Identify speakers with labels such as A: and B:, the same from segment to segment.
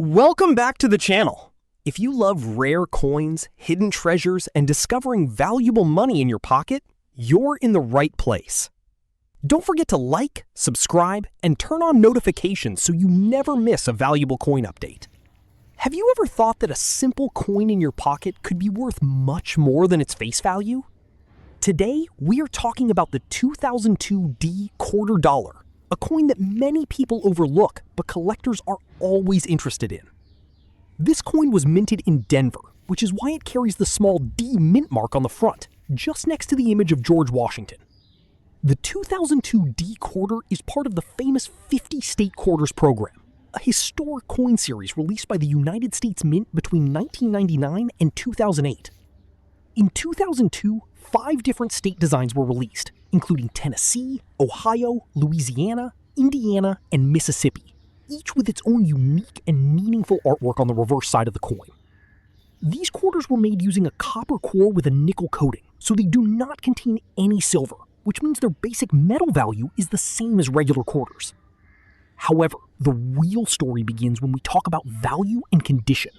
A: Welcome back to the channel. If you love rare coins, hidden treasures, and discovering valuable money in your pocket, you're in the right place. Don't forget to like, subscribe, and turn on notifications so you never miss a valuable coin update. Have you ever thought that a simple coin in your pocket could be worth much more than its face value? Today, we are talking about the 2002 D quarter dollar, a coin that many people overlook, but collectors are always interested in. This coin was minted in Denver, which is why it carries the small D mint mark on the front, just next to the image of George Washington. The 2002 D quarter is part of the famous 50 state quarters program, a historic coin series released by the United States Mint between 1999 and 2008. In 2002, 5 different state designs were released, including Tennessee, Ohio, Louisiana, Indiana, and Mississippi, each with its own unique and meaningful artwork on the reverse side of the coin. These quarters were made using a copper core with a nickel coating, so they do not contain any silver, which means their basic metal value is the same as regular quarters. However, the real story begins when we talk about value and condition.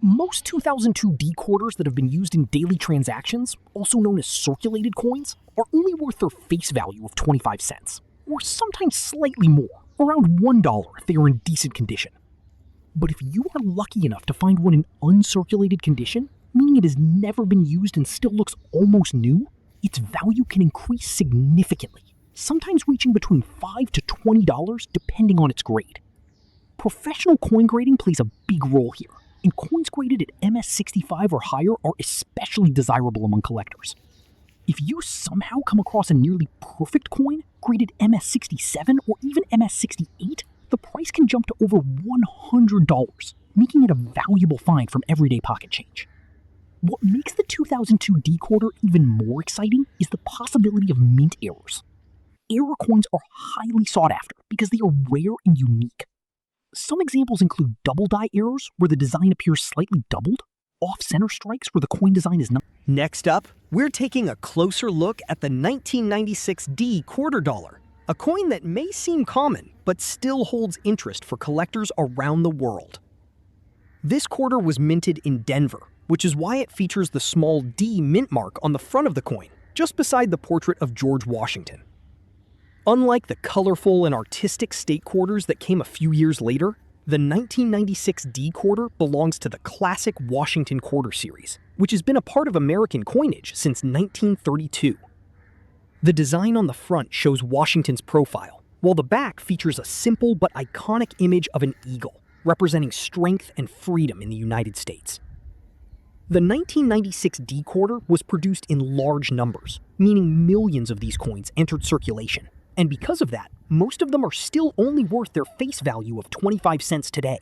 A: Most 2002 D quarters that have been used in daily transactions, also known as circulated coins, are only worth their face value of 25 cents, or sometimes slightly more, around $1 if they are in decent condition. But if you are lucky enough to find one in uncirculated condition, meaning it has never been used and still looks almost new, its value can increase significantly, sometimes reaching between $5 to $20 depending on its grade. Professional coin grading plays a big role here, and coins graded at MS65 or higher are especially desirable among collectors. If you somehow come across a nearly perfect coin, graded MS67 or even MS68, the price can jump to over $100, making it a valuable find from everyday pocket change. What makes the 2002 D quarter even more exciting is the possibility of mint errors. Error coins are highly sought after because they are rare and unique. Some examples include double die errors, where the design appears slightly doubled, off-center strikes where the coin design is not.
B: Next up, we're taking a closer look at the 1996 D quarter dollar, a coin that may seem common, but still holds interest for collectors around the world. This quarter was minted in Denver, which is why it features the small D mint mark on the front of the coin, just beside the portrait of George Washington. Unlike the colorful and artistic state quarters that came a few years later, the 1996 D quarter belongs to the classic Washington quarter series, which has been a part of American coinage since 1932. The design on the front shows Washington's profile, while the back features a simple but iconic image of an eagle, representing strength and freedom in the United States. The 1996 D quarter was produced in large numbers, meaning millions of these coins entered circulation. And because of that, most of them are still only worth their face value of 25 cents today.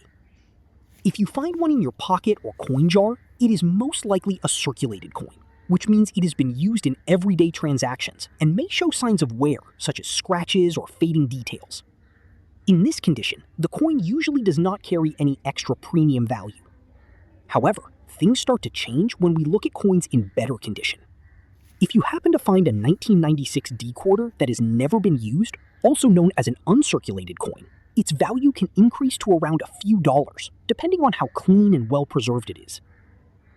B: If you find one in your pocket or coin jar, it is most likely a circulated coin, which means it has been used in everyday transactions and may show signs of wear, such as scratches or fading details. In this condition, the coin usually does not carry any extra premium value. However, things start to change when we look at coins in better condition. If you happen to find a 1996 D quarter that has never been used, also known as an uncirculated coin, its value can increase to around a few dollars, depending on how clean and well preserved it is.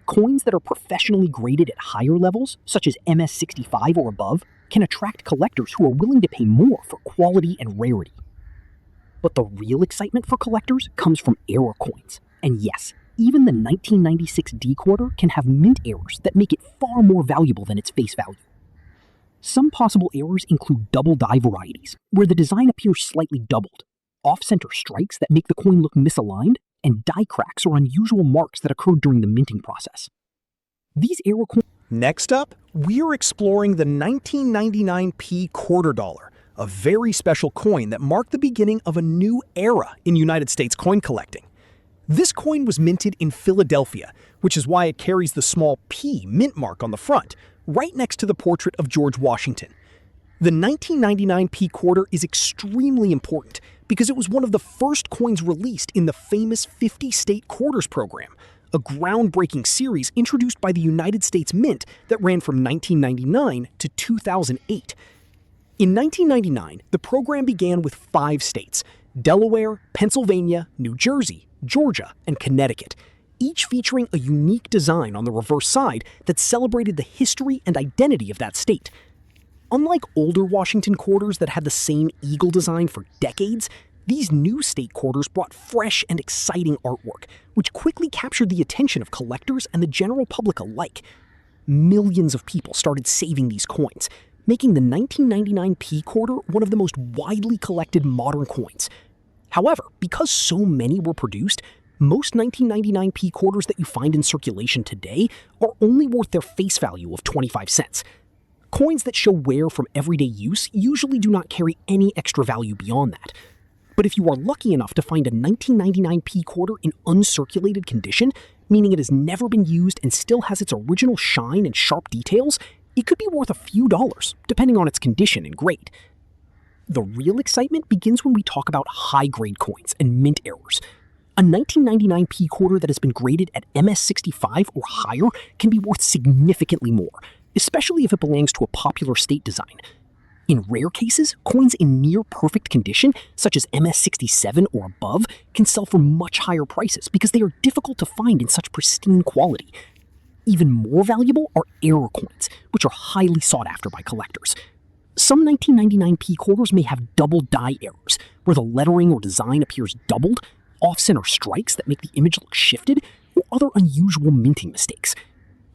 B: Coins that are professionally graded at higher levels, such as MS65 or above, can attract collectors who are willing to pay more for quality and rarity. But the real excitement for collectors comes from error coins, and yes, even the 1996 D quarter can have mint errors that make it far more valuable than its face value. Some possible errors include double die varieties, where the design appears slightly doubled, off-center strikes that make the coin look misaligned, and die cracks or unusual marks that occurred during the minting process. These error coins.
A: Next up, we're exploring the 1999 P quarter dollar, a very special coin that marked the beginning of a new era in United States coin collecting. This coin was minted in Philadelphia, which is why it carries the small P mint mark on the front, right next to the portrait of George Washington. The 1999 P quarter is extremely important because it was one of the first coins released in the famous 50 state quarters program, a groundbreaking series introduced by the United States Mint that ran from 1999 to 2008. In 1999, the program began with 5 states,
B: Delaware, Pennsylvania, New Jersey, Georgia, and Connecticut, each featuring a unique design on the reverse side that celebrated the history and identity of that state. Unlike older Washington quarters that had the same eagle design for decades, these new state quarters brought fresh and exciting artwork, which quickly captured the attention of collectors and the general public alike. Millions of people started saving these coins, making the 1999 P quarter one of the most widely collected modern coins. However, because so many were produced, most 1999 P quarters that you find in circulation today are only worth their face value of 25 cents. Coins that show wear from everyday use usually do not carry any extra value beyond that. But if you are lucky enough to find a 1999 P quarter in uncirculated condition, meaning it has never been used and still has its original shine and sharp details, it could be worth a few dollars, depending on its condition and grade. The real excitement begins when we talk about high-grade coins and mint errors. A 1999 P quarter that has been graded at MS65 or higher can be worth significantly more, especially if it belongs to a popular state design. In rare cases, coins in near-perfect condition, such as MS67 or above, can sell for much higher prices because they are difficult to find in such pristine quality. Even more valuable are error coins, which are highly sought after by collectors. Some 1999 P quarters may have double die errors, where the lettering or design appears doubled, off-center strikes that make the image look shifted, or other unusual minting mistakes.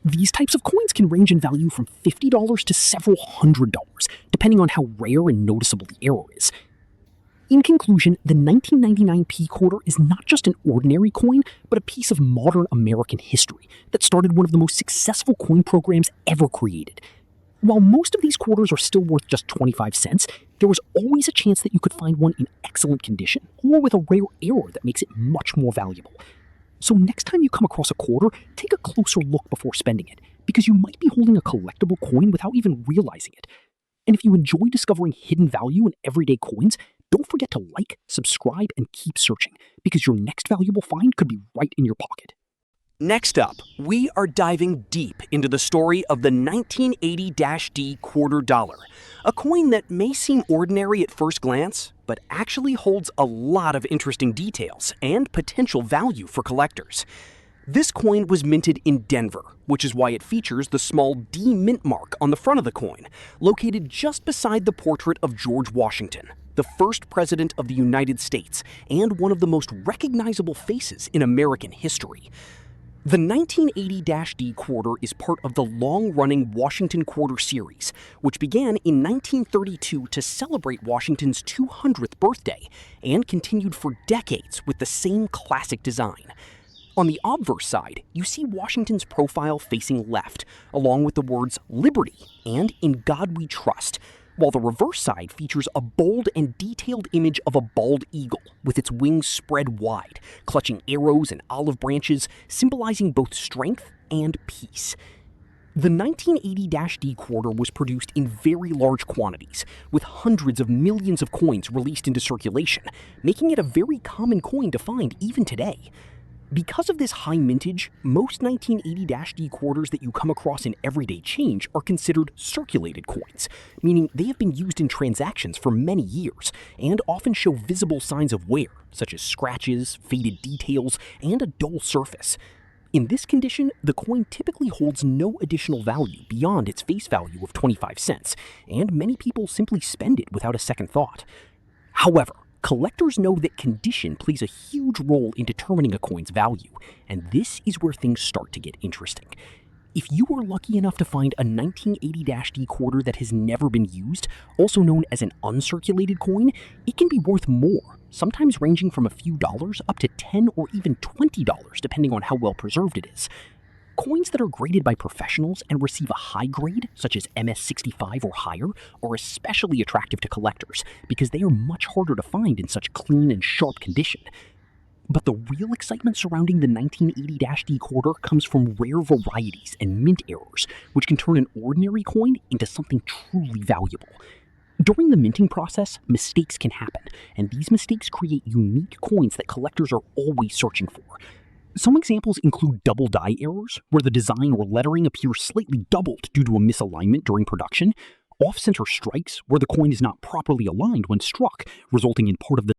B: These types of coins can range in value from $50 to several $100, depending on how rare and noticeable the error is. In conclusion, the 1999 P quarter is not just an ordinary coin, but a piece of modern American history that started one of the most successful coin programs ever created. While most of these quarters are still worth just 25 cents, there was always a chance that you could find one in excellent condition, or with a rare error that makes it much more valuable. So next time you come across a quarter, take a closer look before spending it, because you might be holding a collectible coin without even realizing it. And if you enjoy discovering hidden value in everyday coins, don't forget to like, subscribe, and keep searching, because your next valuable find could be right in your pocket.
A: Next up, we are diving deep into the story of the 1980-D quarter dollar, a coin that may seem ordinary at first glance, but actually holds a lot of interesting details and potential value for collectors. This coin was minted in Denver, which is why it features the small D mint mark on the front of the coin, located just beside the portrait of George Washington, the first president of the United States and one of the most recognizable faces in American history. The 1980-D quarter is part of the long-running Washington Quarter series, which began in 1932 to celebrate Washington's 200th birthday and continued for decades with the same classic design. On the obverse side, you see Washington's profile facing left, along with the words "Liberty" and "In God We Trust," while the reverse side features a bold and detailed image of a bald eagle with its wings spread wide, clutching arrows and olive branches, symbolizing both strength and peace. The 1980-D quarter was produced in very large quantities, with hundreds of millions of coins released into circulation, making it a very common coin to find even today. Because of this high mintage, most 1980-D quarters that you come across in everyday change are considered circulated coins, meaning they have been used in transactions for many years and often show visible signs of wear, such as scratches, faded details, and a dull surface. In this condition, the coin typically holds no additional value beyond its face value of 25 cents, and many people simply spend it without a second thought. However, collectors know that condition plays a huge role in determining a coin's value, and this is where things start to get interesting. If you are lucky enough to find a 1980-D quarter that has never been used, also known as an uncirculated coin, it can be worth more, sometimes ranging from a few dollars up to $10 or even $20, depending on how well preserved it is. Coins that are graded by professionals and receive a high grade, such as MS65 or higher, are especially attractive to collectors because they are much harder to find in such clean and sharp condition. But the real excitement surrounding the 1980-D quarter comes from rare varieties and mint errors, which can turn an ordinary coin into something truly valuable. During the minting process, mistakes can happen, and these mistakes create unique coins that collectors are always searching for. Some examples include double die errors, where the design or lettering appears slightly doubled due to a misalignment during production, off-center strikes, where the coin is not properly aligned when struck, resulting in part of the